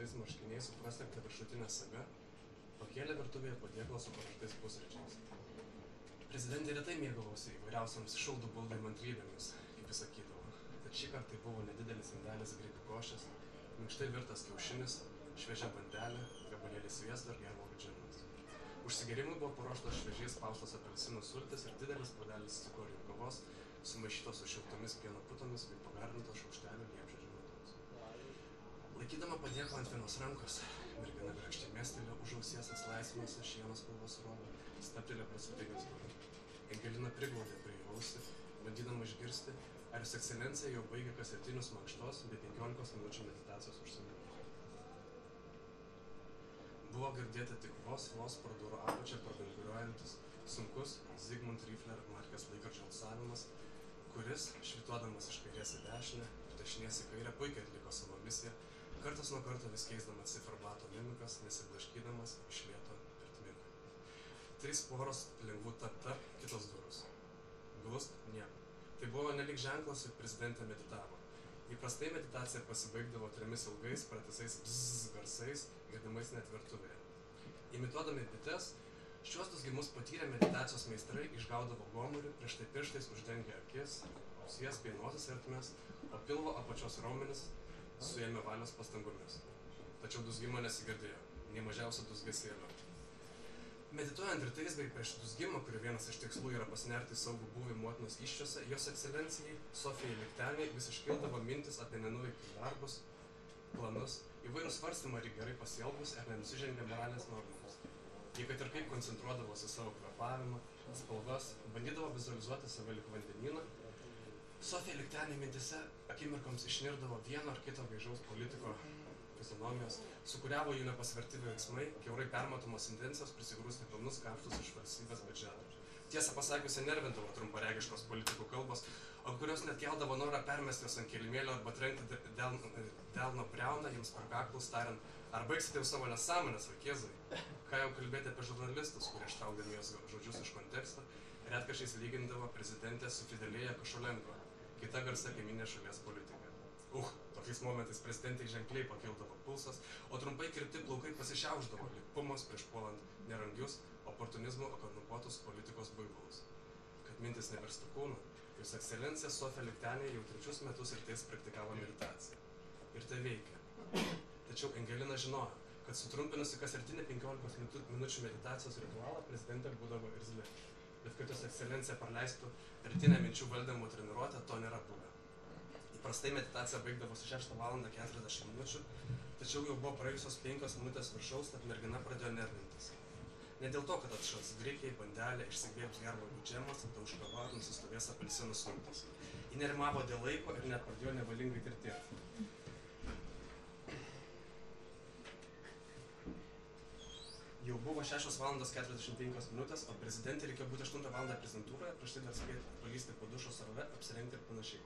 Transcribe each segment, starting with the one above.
baltais marškiniais su praslegta viršutinė saga, pakėlė virtuvėje padėklą su paruoštais pusryčiais. Prezidentė retai mėgavosi įvairiausiams šildų baldų įmantrybėmis, kaip jis sakydavo, tad šį kartą tai buvo nedidelis indelis grybų košės, minkštai virtas kiaušinis, šviežia bandelė, gabalėlis sviesto ir gervuogių džinas. Užsigerimui buvo paruoštos šviežiai spaustos apelsinų sultis ir didelis puodelis cikorijų kavos, sumaišytos su šiltomis pieno putomis bei pagardintos šaukšteliu liepžiedžių medaus. Laikydama padėklą ant vienos rankos, mergina grakščiai mestelėjo už ausies atlaisvinusią šieno spalvos sruogą, stabtelėjo prie svetainės durų. Angelina priglaudė prie jo ausį, bandydama išgirsti, ar Jos Ekscelencija jau baigė kasetinius mankštos bei 15 minučių meditacijos užsiėmimus. Buvo girdėti tik vos pro durų apačią prabanguriuojantis sunkus Zygmunt Rifler markės laikrodžio alsavimas, kuris, švytuodamas iš kairės į dešinę ir dešinės į kairę, puikiai atliko savo misiją, kartas nuo karto vis keisdamas ciferblato mimikas, nesiblaškydamas iš lėto per tminką. 3 poros lengvų tap, kitos durus. Glust nieko. Tai buvo nelik ženklas, jog prezidentė meditavo. Įprastai meditacija pasibaigdavo 3 ilgais, pratisais bzzz garsais, girdimais net virtuvėje. Imituodami bites, šiuos dūzgimus patyrę meditacijos meistrai išgaudavo gomurį, prieš tai pirštais uždengė akis, ausies bei nosies ertmes, o pilvo apačios raumenis suėmė valios pastangomis. Tačiau dūzgimo nesigirdėjo, nei mažiausio dūzgesėlio. Medituojant rytais bei prieš dūzgimą, kurio vienas iš tikslų yra pasinerti į saugų būvį motinos įsčiose, Jos Ekscelencijai Sofijai Lichteniai vis iškildavo mintis apie nenuveiktus darbus, planus, įvairūs svarstymai, ar gerai pasielgus ar nenusižengė moralės normoms. Jei kad ir kaip koncentruodavosi savo kvėpavimą, spalvas, bandydavo vizualizuoti save lyg vandenyną, Sofija Lichteniai mintise akimirkoms išnirdavo vieno ar kito gaižaus politiko fizionomijos, sukuriavo jų nepasverti veiksmai, kiaurai permatomos intencijos prisigrūsti pilnus kaštus iš valstybės biudžeto. Tiesą pasakiusi nervindavo trumparegiškos politikų kalbos, o kurios net keldavo norą permesti jos ant kilimėlio arba trenkti delno briauną jiems per kaklus, tariant, ar baigsite jau savo nesąmonės, vaikėzai? Ką jau kalbėti apie žurnalistus, kurie štraukdami jos žodžius iš konteksto, retkarčiais lygindavo prezidentę su Fidelija Košulenko, kita garsia kaiminė šalies politika. Tokiais momentais prezidentai ženkliai pakildavo pulsas, o trumpai kirpti plaukai pasišiauždavo lyg pumos prieš puolant nerangius, oportunizmu okorumpuotus politikos buivolus. Kad mintis neverstų kūną, Jos Ekscelencija Sofija Lichteniai jau 3 metus rytais praktikavo meditaciją. Ir tai veikia. Tačiau Angelina žinojo, kad sutrumpinusi kasrytinį 15 minučių meditacijos ritualą prezidentė būdavo irzli. Bet kad Jos Ekscelencija praleistų rytinę minčių valdymo treniruotę, to nėra buvę. Įprastai meditacija baigdavosi 6 val. 40 minučių, tačiau jau buvo praėjusios 5 minutės viršaus, tad mergina pradėjo nervintis. Ne dėl to, kad atšals grikiai, bandelė, išsigvėps gervuogių džemas, dauž kava, nusistovės apelsinų sultys. Ji nerimavo dėl laiko ir net pradėjo nevalingai tirtėti. Jau buvo 6 val. 45 minutės, o prezidentė reikėjo būti 8 val. Prezidentūroje, prieš tai dar spėti palysti po dušo srove, apsirengti ir panašiai.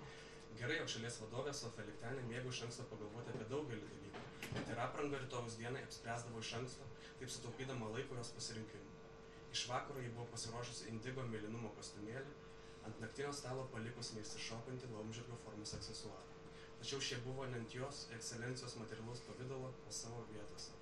Gerai, jog šalies vadovė Sofija Lichteniai mėgo iš anksto pagalvoti apie daugelį dalykų. Bet ir aprangą rytojaus dienai apspręsdavo iš anksto, taip sutaupydama laiko jos pasirinkimų. Iš vakaro ji buvo pasiruošusi indigo mėlynumo kostiumėlį, ant naktinio stalo palikus neišsišokantį laumžirgio formos aksesuarą. Tačiau šie buvo ne ant Jos Ekscelencijos materialaus pavydalo, o savo vietose.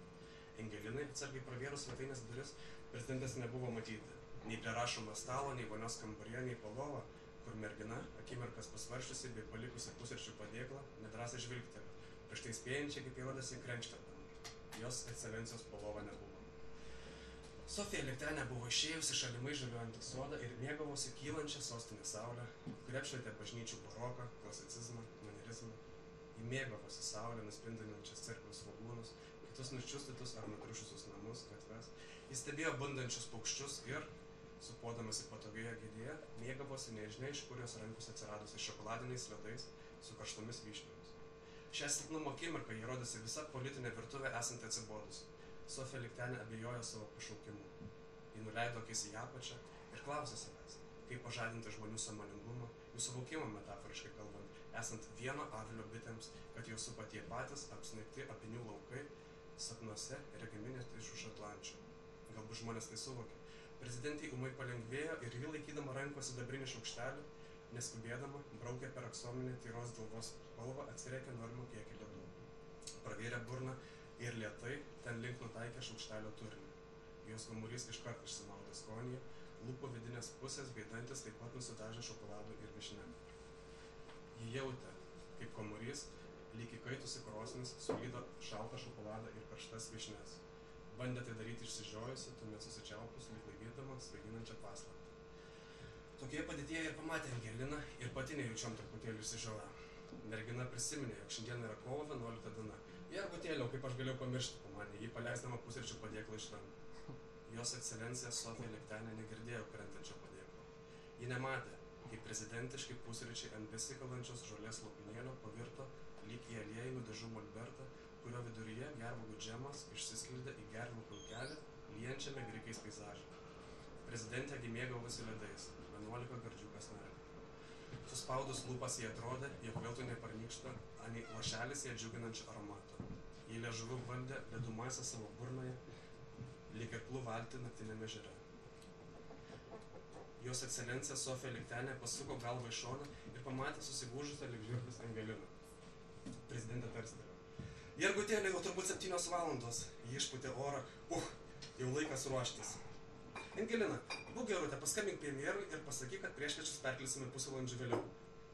Angelinai, atsargiai pravėrus svetainės duris, prezidentas nebuvo matyti. Nei prie rašomo stalo, nei vonios kambaryje, nei po lova, kur mergina, akimirkas pasvaršiusi bei palikusi pusryčių padėklą, nedrąsiai žvilgtelėjo, prieš tai spėjančiai, kaip įrodėsi, krenkšterdama. Jos Ekscelencijos po lova nebuvo. Sofija Lichteniai buvo išėjusi šalimai žaliuojantį sodą ir mėgavosi kylančią sostinės saulę, kuri apšvietė bažnyčių baroką, klasicizmą, manierizmą. Ji mėgavosi saulę, nuspindinančias cerkvių svogūnus, kitus nuščiustytus ar nutriušusius namus, gatves. Jis stebėjo bundančius paukščius ir, supuodamasi patogioje gėdėje, mėgavosi nežinia iš kur jos rankose atsiradusiais šokoladiniais ledais su karštomis vyšniomis. Šią silpnumo akimirką ji rodėsi visa politinė virtuvė esanti atsibodusi. Sofija Lichteniai abejojo savo pašaukimu. Ji nuleido akis į apačią ir klausė savęs, kaip pažadinti žmonių sąmoningumą, jų suvokimą metaforiškai kalbant, esant vieno avilio bitėms, kad jos supa tie patys apsnigti apinių laukai, sapnuose regimi net iš už Atlančio. Galbūt žmonės tai suvokė. Prezidentei ūmai palengvėjo ir ji laikydama rankos sidabrinį šaukštelį, neskubėdama, braukė per aksominę tyros galvos spalvą, atsirėkė norimą kiekį ledų. Pravėrė burną ir lėtai ten link nutaikė šaukštelio turinį. Jos gomurys iškart išsimaudė skonyje, lūpų vidinės pusės bei dantis taip pat nusidažė šokoladu ir vyšne. Ji jautė, kaip gomurys, lyg įkaitusi krosnis, sulydo šaltą šokoladą ir karštas vyšnes. Bandė tai daryti išsižiojusi, tuomet susičiaupus, lyg laimėdama svaiginančią paslaptį. Tokioje padėtyje ir pamatė Angeliną ir pati nejučiom truputėlį išsižiojo. Mergina prisiminė, jog šiandien yra kovo 11 diena. Jergutėliau, kaip aš galėjau pamiršti, pamanė, jį paleisdama pusryčių padėklą iš rankų. Jos ekscelencija Sofija Liktenė negirdėjo krentančio padėklo. Ji nematė, kaip prezidentiški pusryčiai ant besikalančios žolės lopinėlio pavirto lyg į aliejinų dažų molbertą, kurio viduryje gervuogių džemas išsiskleidė į gervių pulkelį, liejančiame grikiais peizažą. Prezidentė gi mėgavosi ledais, 11 gardžių kąsnelių. Suspaudus lūpas jie atrodė, jog veltui neparnykšta anei lašelis ją džiuginančio aromato. Ji liežuviu valdė ledų masę savo burnoje, lyg irklų valtį naktiniame ežere. Jos ekscelencija Sofija Liktenė pasuko galvą į šoną ir pamatė susigūžusią lyg žirklis Angeliną. Prezidentė tarstelėjo. Jergutėliai, jau turbūt 7 valandos. Ji išpūtė orą. Jau laikas ruoštis. Angelina, būk gerutė, paskambink premjerui ir pasakyk, kad priešpiečius perkelsime pusvalandžiu vėliau.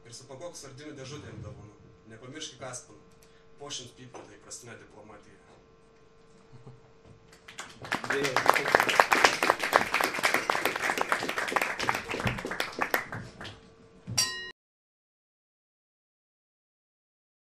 Ir supakok sardinių dėžutę ant dovanų. Nepamiršk kaspinų. Pošint pypkių, tai prastinė diplomatija.